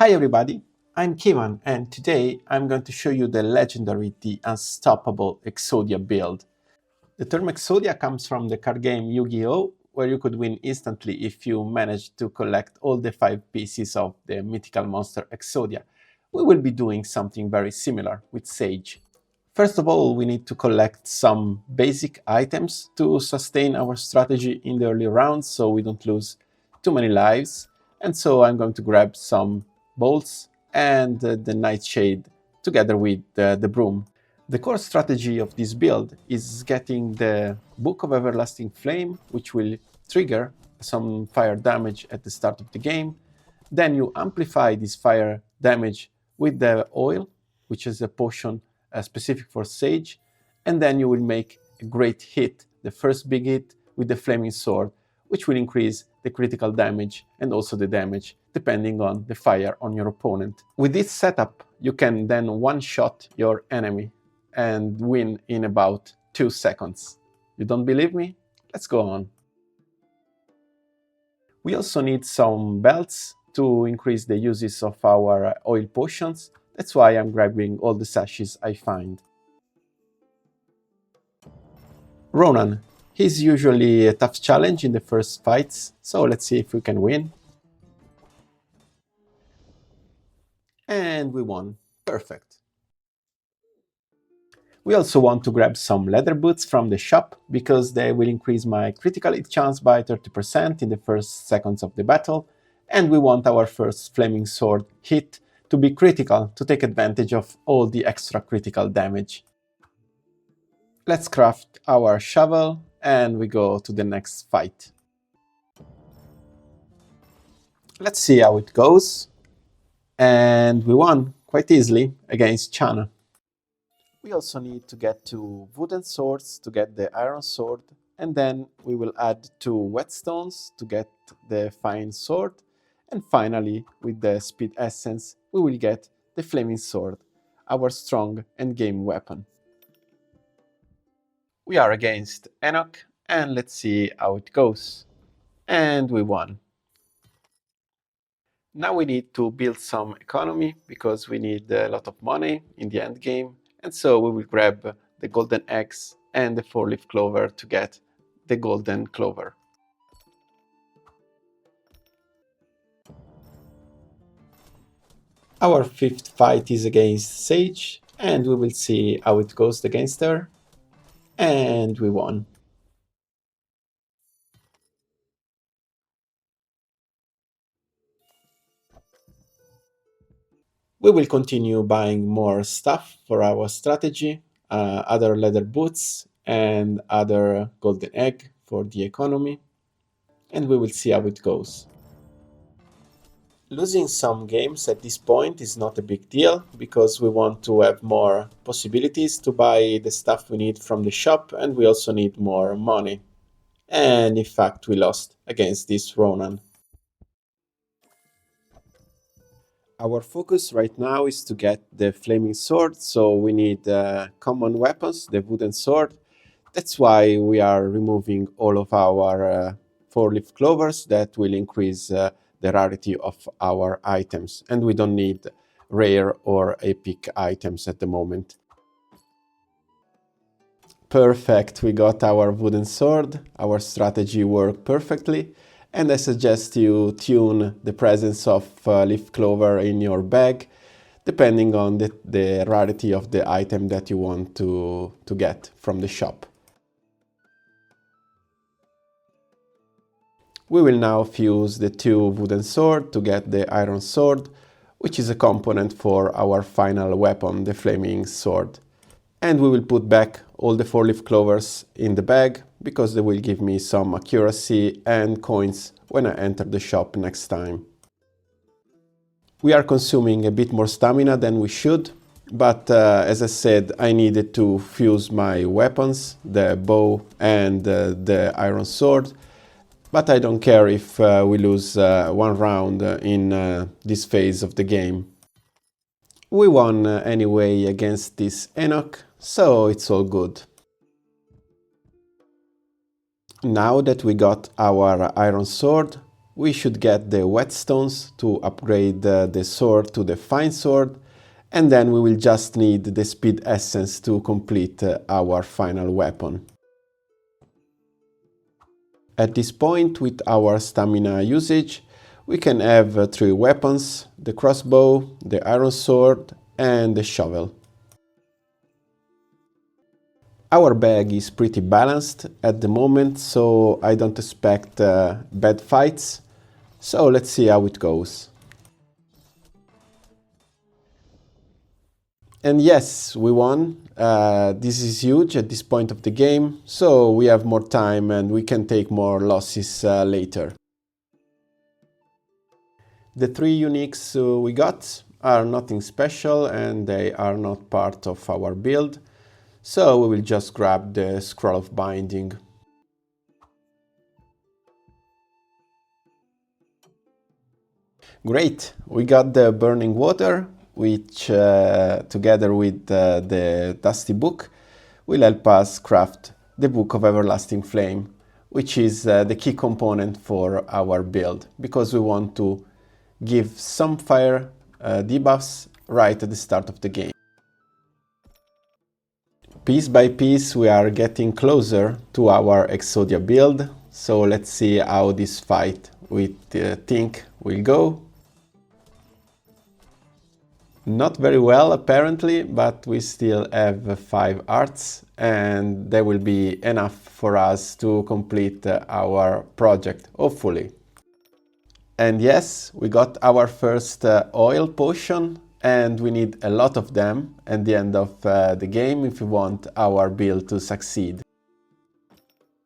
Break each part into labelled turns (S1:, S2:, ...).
S1: Hi everybody, I'm Kivan and today I'm going to show you the legendary, the unstoppable Exodia build. The term Exodia comes from the card game Yu-Gi-Oh! Where you could win instantly if you managed to collect all the 5 pieces of the mythical monster Exodia. We will be doing something very similar with Sage. First of all, we need to collect some basic items to sustain our strategy in the early rounds so we don't lose too many lives. And so I'm going to grab some bolts and the Nightshade together with the broom. The core strategy of this build is getting the Book of Everlasting Flame, which will trigger some fire damage at the start of the game. Then you amplify this fire damage with the oil, which is a potion specific for Sage, and then you will make a great hit, the first big hit with the Flaming Sword, which will increase the critical damage and also the damage depending on the fire on your opponent. With this setup, you can then one-shot your enemy and win in about 2 seconds. You don't believe me? Let's go on. We also need some belts to increase the uses of our oil potions. That's why I'm grabbing all the sashes I find. Ronan. He's usually a tough challenge in the first fights, so let's see if we can win. And we won. Perfect. We also want to grab some leather boots from the shop, because they will increase my critical hit chance by 30% in the first seconds of the battle, and we want our first Flaming Sword hit to be critical to take advantage of all the extra critical damage. Let's craft our shovel and we go to the next fight. Let's see how it goes. And we won quite easily against Chana. We also need to get 2 wooden swords to get the iron sword, and then we will add 2 whetstones to get the fine sword, and finally, with the speed essence, we will get the flaming sword, our strong endgame weapon. We are against Enoch, and let's see how it goes. And we won. Now we need to build some economy, because we need a lot of money in the end game, and so we will grab the golden eggs and the 4-leaf clover to get the golden clover. Our 5th fight is against Sage, and we will see how it goes against her. And we won. We will continue buying more stuff for our strategy, other leather boots and other golden egg for the economy, and we will see how it goes. Losing some games at this point is not a big deal, because we want to have more possibilities to buy the stuff we need from the shop, and we also need more money. And in fact, we lost against this Ronan. Our focus right now is to get the flaming sword, so we need common weapons, the wooden sword. That's why we are removing all of our 4-leaf clovers that will increase the rarity of our items, and we don't need rare or epic items at the moment. Perfect, we got our wooden sword, our strategy worked perfectly, and I suggest you tune the presence of leaf clover in your bag, depending on the rarity of the item that you want to get from the shop. We will now fuse the 2 wooden swords to get the iron sword, which is a component for our final weapon, the flaming sword. And we will put back all the 4-leaf clovers in the bag, because they will give me some accuracy and coins when I enter the shop next time. We are consuming a bit more stamina than we should, but as I said, I needed to fuse my weapons, the bow and the iron sword, but I don't care if we lose 1 round in this phase of the game. We won anyway against this Enoch, so it's all good. Now that we got our iron sword, we should get the whetstones to upgrade the sword to the fine sword, and then we will just need the speed essence to complete our final weapon. At this point, with our stamina usage, we can have 3 weapons: the crossbow, the iron sword, and the shovel. Our bag is pretty balanced at the moment, so I don't expect bad fights. So let's see how it goes. And yes, we won. This is huge at this point of the game, so we have more time and we can take more losses later. The 3 uniques we got are nothing special and they are not part of our build. So we will just grab the scroll of binding. Great, we got the burning water, which together with the dusty book will help us craft the book of everlasting flame, which is the key component for our build, because we want to give some fire debuffs right at the start of the game. Piece by piece we are getting closer to our Exodia build, so let's see how this fight with Tink will go. Not very well apparently, but we still have 5 arts and they will be enough for us to complete our project, hopefully. And yes, we got our first oil potion, and we need a lot of them at the end of the game if we want our build to succeed.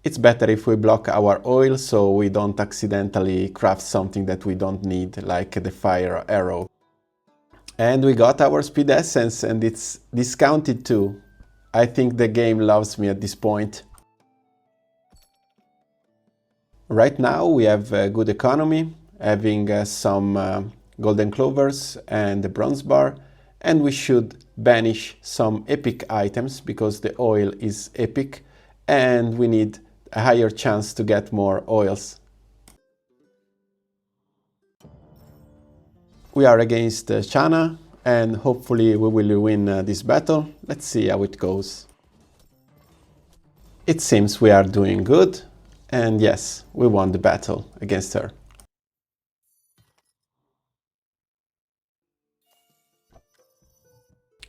S1: It's better if we block our oil so we don't accidentally craft something that we don't need, like the fire arrow. And we got our speed essence, and it's discounted too. I think the game loves me at this point. Right now we have a good economy, having some golden clovers and the bronze bar, and we should banish some epic items because the oil is epic and we need a higher chance to get more oils. We are against Chana and hopefully we will win this battle. Let's see how it goes. It seems we are doing good, and yes, we won the battle against her.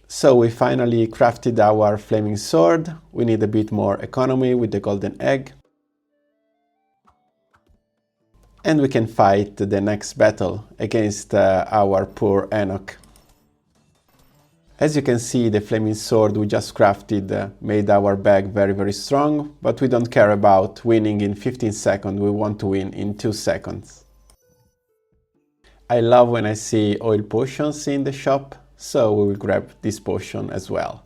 S1: So we finally crafted our flaming sword. We need a bit more economy with the golden egg. And we can fight the next battle against our poor Enoch. As you can see, the flaming sword we just crafted made our bag very strong, but we don't care about winning in 15 seconds, we want to win in 2 seconds. I love when I see oil potions in the shop, so we will grab this potion as well.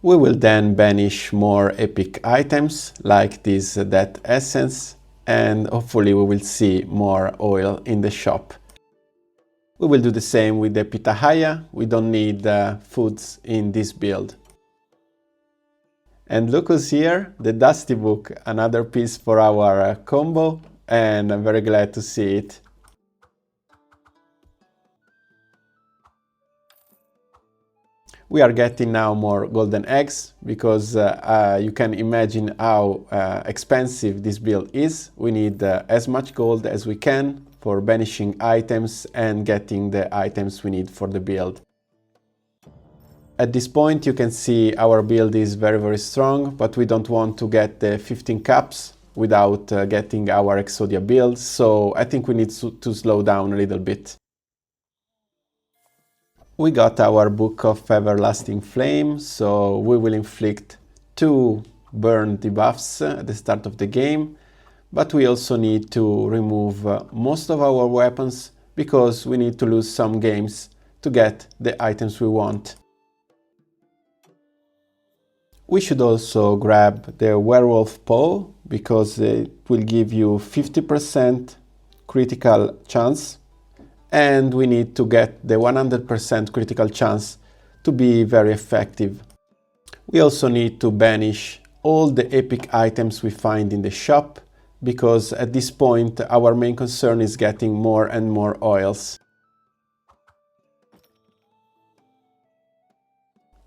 S1: We will then banish more epic items like this death essence, and hopefully we will see more oil in the shop. We will do the same with the pitahaya. We don't need foods in this build. And look who's here, the dusty book, another piece for our combo, and I'm very glad to see it. We are getting now more golden eggs because you can imagine how expensive this build is. We need as much gold as we can for banishing items and getting the items we need for the build. At this point you can see our build is very strong, but we don't want to get the 15 caps without getting our Exodia build, so I think we need to slow down a little bit. We got our Book of Everlasting Flame, so we will inflict 2 burn debuffs at the start of the game, but we also need to remove most of our weapons because we need to lose some games to get the items we want. We should also grab the Werewolf Paw because it will give you 50% critical chance, and we need to get the 100% critical chance to be very effective. We also need to banish all the epic items we find in the shop because at this point our main concern is getting more and more oils.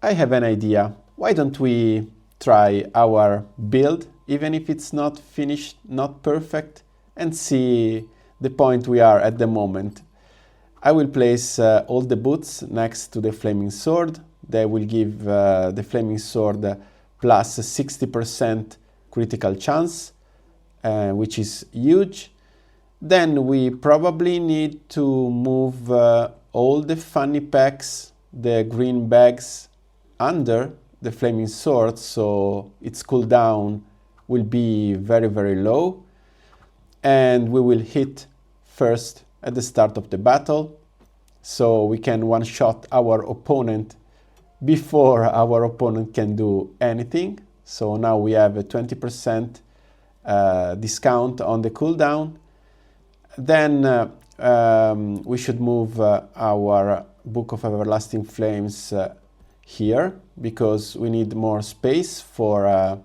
S1: I have an idea. Why don't we try our build, even if it's not finished, not perfect, and see the point we are at the moment. I will place all the boots next to the flaming sword. They will give the flaming sword plus 60% critical chance, which is huge. Then we probably need to move all the funny packs, the green bags, under the flaming sword, so its cooldown will be very, very low. And we will hit first at the start of the battle, so we can one-shot our opponent before our opponent can do anything. So now we have a 20% discount on the cooldown. Then we should move our Book of Everlasting Flames here, because we need more space for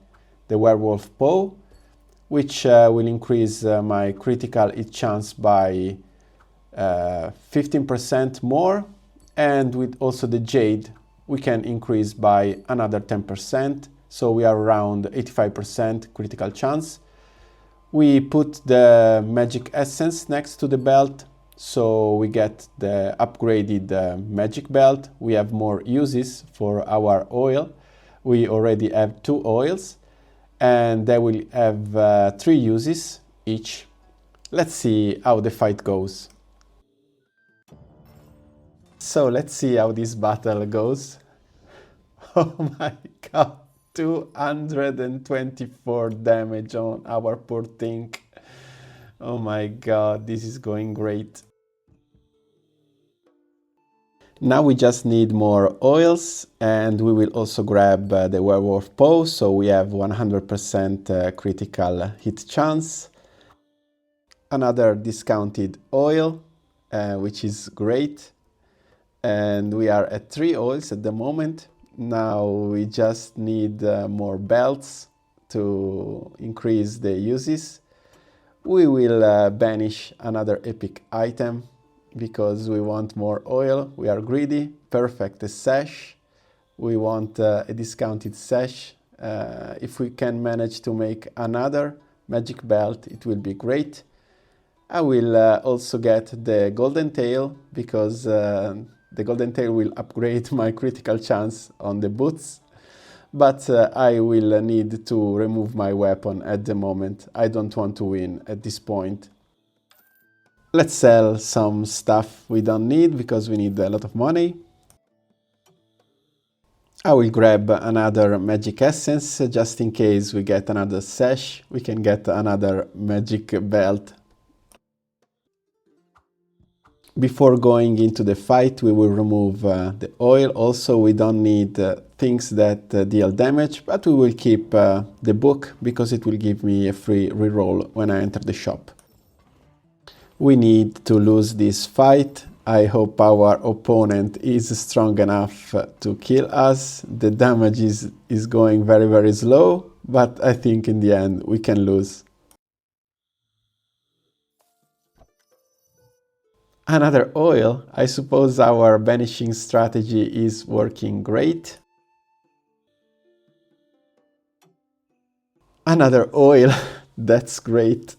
S1: the Werewolf Bow, which will increase my critical hit chance by 15% more, and with also the Jade we can increase by another 10%, so we are around 85% critical chance. We put the magic essence next to the belt, so we get the upgraded magic belt. We have more uses for our oil. We already have 2 oils, and they will have 3 uses each. Let's see how the fight goes. So let's see how this battle goes. Oh my god, 224 damage on our poor thing. Oh my god, this is going great. Now we just need more oils, and we will also grab the Werewolf Bow, so we have 100% critical hit chance. Another discounted oil, which is great. And we are at 3 oils at the moment. Now we just need more belts to increase the uses. We will banish another epic item because we want more oil. We are greedy. Perfect, a sash. We want a discounted sash. If we can manage to make another magic belt, it will be great. I will also get the golden tail, because the golden tail will upgrade my critical chance on the boots. But I will need to remove my weapon at the moment. I don't want to win at this point. Let's sell some stuff we don't need, because we need a lot of money. I will grab another magic essence, just in case we get another sash. We can get another magic belt. Before going into the fight, we will remove the oil. Also, we don't need things that deal damage, but we will keep the book, because it will give me a free reroll when I enter the shop. We need to lose this fight. I hope our opponent is strong enough to kill us. The damage is going very, very slow, but I think in the end we can lose. Another oil. I suppose our banishing strategy is working great. Another oil. That's great.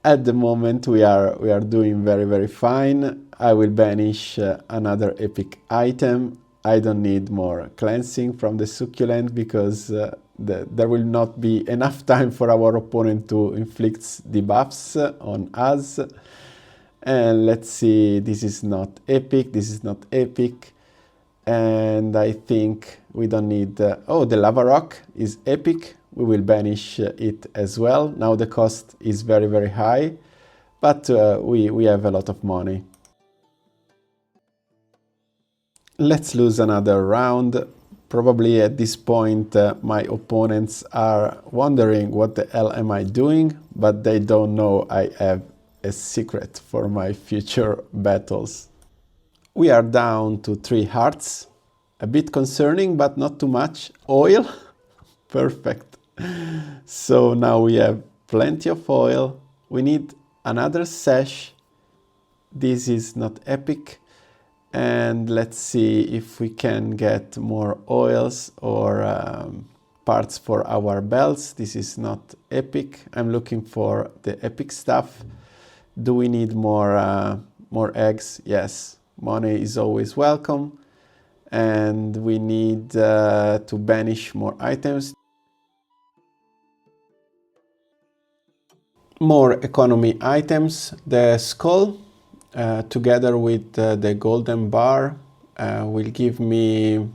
S1: At the moment we are doing very, very fine. I will banish another epic item. I don't need more cleansing from the succulent, because there will not be enough time for our opponent to inflict debuffs on us. And let's see, this is not epic, this is not epic. And I think we don't need... oh, the lava rock is epic. We will banish it as well. Now the cost is very, very high, but we have a lot of money. Let's lose another round. Probably at this point my opponents are wondering what the hell am I doing, but they don't know I have a secret for my future battles. We are down to 3 hearts. A bit concerning, but not too much. Oil. Perfect. So now we have plenty of oil. We need another sash. This is not epic. And let's see if we can get more oils or parts for our belts. This is not epic. I'm looking for the epic stuff. Do we need more eggs? Yes, money is always welcome. And we need to banish more items. More economy items. The skull together with the golden bar will give me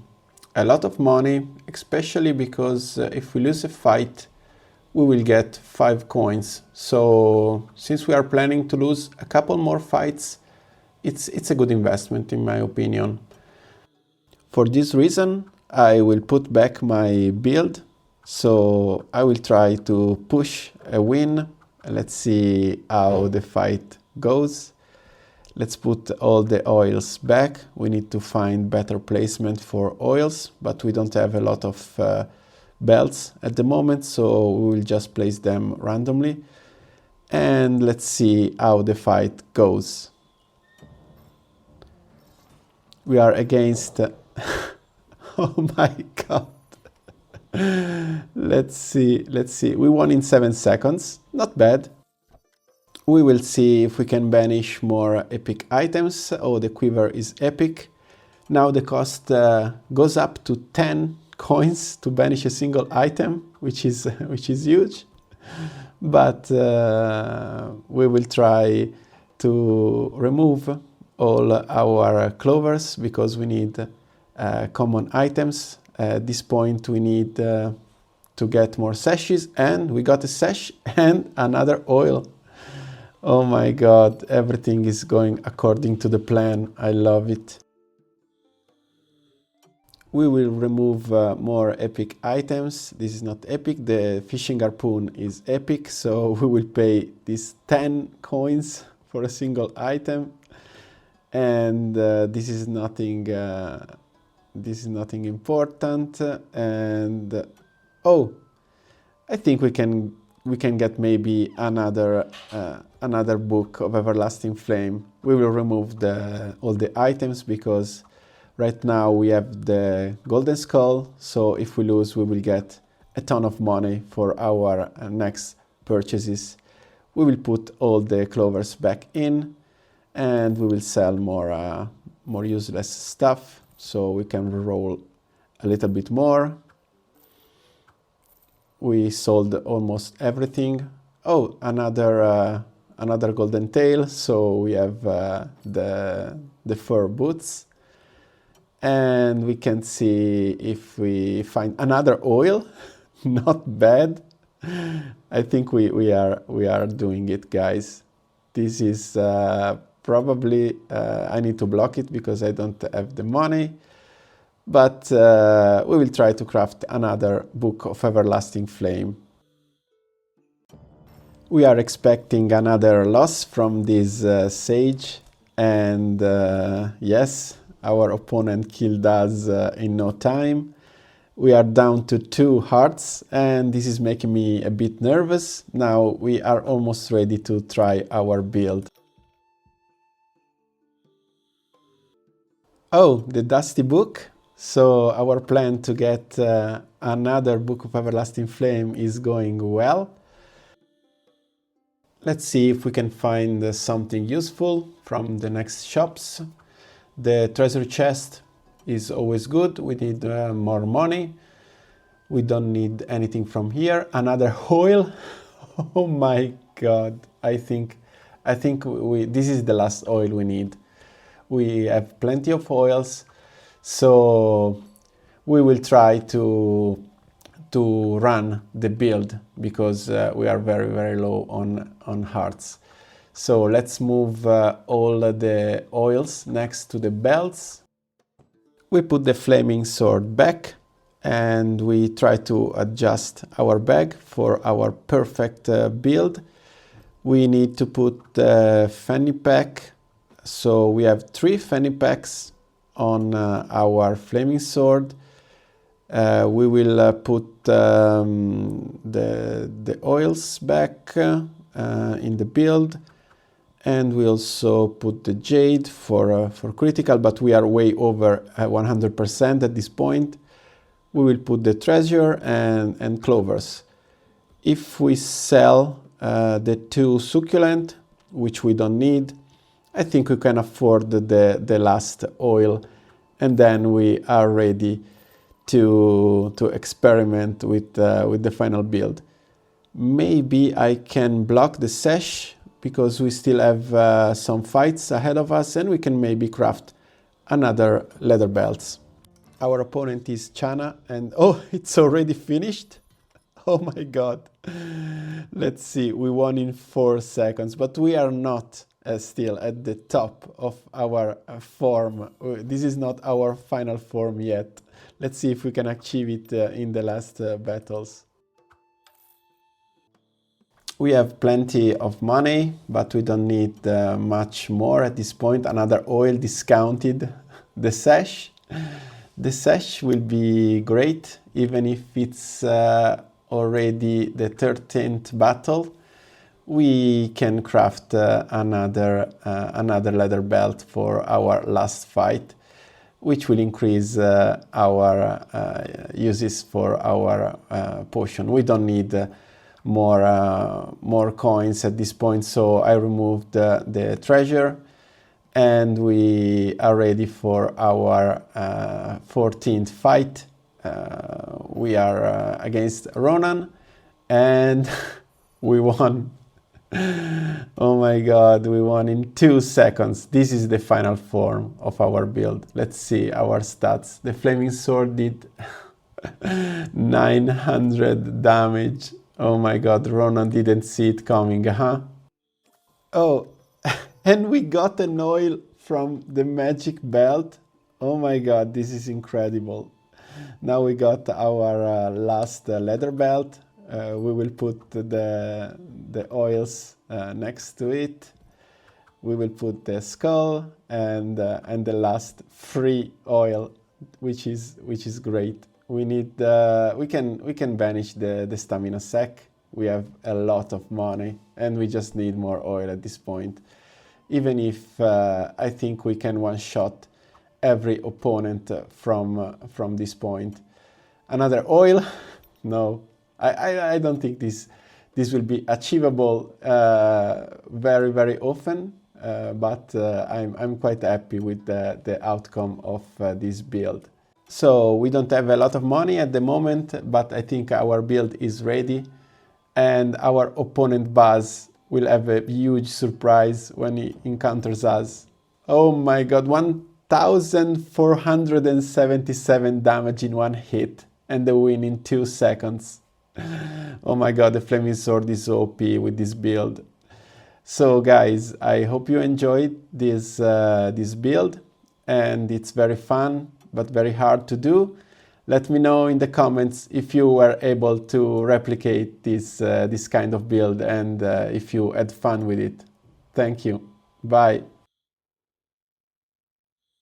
S1: a lot of money, especially because if we lose a fight, we will get 5 coins. So since we are planning to lose a couple more fights, it's a good investment in my opinion. For this reason, I will put back my build. So I will try to push a win. Let's see how the fight goes. Let's put all the oils back. We need to find better placement for oils, but we don't have a lot of belts at the moment, so we will just place them randomly. And let's see how the fight goes. We are against... oh my god. Let's see. We won in 7 seconds. Not bad. We will see if we can banish more epic items. Oh, the quiver is epic. Now the cost goes up to 10 coins to banish a single item, which is huge. But we will try to remove all our clovers because we need common items. At this point we need to get more sashes, and we got a sash and another oil. Oh my god, everything is going according to the plan. I love it. We will remove more epic items. This is not epic. The fishing harpoon is epic, so we will pay these 10 coins for a single item. And this is nothing important. And oh, I think we can get maybe another book of Everlasting Flame. We will remove all the items because right now we have the golden skull, so if we lose we will get a ton of money for our next purchases. We will put all the clovers back in and we will sell more useless stuff so we can roll a little bit more. We sold almost everything. Oh, another golden tail. So we have the fur boots, and we can see if we find another oil. Not bad. I think we are doing it, guys. This is probably I need to block it because I don't have the money. But we will try to craft another book of Everlasting Flame. We are expecting another loss from this sage, and yes, our opponent killed us in no time. We are down to 2 hearts, and this is making me a bit nervous. Now we are almost ready to try our build. Oh, the Dusty Book. So our plan to get another Book of Everlasting Flame is going well. Let's see if we can find something useful from the next shops. The treasure chest is always good. We need more money. We don't need anything from here. Another oil. Oh my god. I think this is the last oil we need. We have plenty of oils. So we will try to run the build because we are very low on hearts. So let's move all the oils next to the belts. We put the flaming sword back and we try to adjust our bag for our perfect build. We need to put the fanny pack. So we have 3 fanny packs on our flaming sword, We will put the oils back in the build, and we also put the jade for critical, but we are way over 100% at this point. We will put the treasure and clovers. If we sell the 2 succulent, which we don't need, I think we can afford the last oil, and then we are ready to experiment with the final build. Maybe I can block the sesh because we still have some fights ahead of us, and we can maybe craft another leather belts. Our opponent is Chana, and oh, it's already finished. Oh my god. Let's see, we won in 4 seconds, but we are not still at the top of our form. This is not our final form yet. Let's see if we can achieve it in the last battles. We have plenty of money, but we don't need much more at this point. Another oil discounted. The sash. The sash will be great, even if it's already the 13th battle. We can craft another leather belt for our last fight, which will increase our uses for our potion. We don't need more coins at this point, so I removed the treasure, and we are ready for our 14th fight. We are against Ronan, and we won. Oh my god, we won in 2 seconds. This is the final form of our build. Let's see our stats. The flaming sword did 900 damage. Oh my god, Ronan didn't see it coming, huh? Oh, and we got an oil from the magic belt. Oh my god, this is incredible. Now we got our last leather belt. We will put the oils next to it. We will put the skull and the last free oil, which is great. We need we can banish the stamina sec. We have a lot of money, and we just need more oil at this point. Even if I think we can one-shot every opponent from this point. Another oil? No, I don't think this will be achievable very often, but I'm quite happy with the outcome of this build. So we don't have a lot of money at the moment, but I think our build is ready, and our opponent Buzz will have a huge surprise when he encounters us. Oh my god, 1477 damage in 1 hit, and the win in 2 seconds. Oh my god, the flaming sword is OP with this build. So guys, I hope you enjoyed this build, and it's very fun but very hard to do. Let me know in the comments if you were able to replicate this kind of build, and if you had fun with it. Thank you. Bye.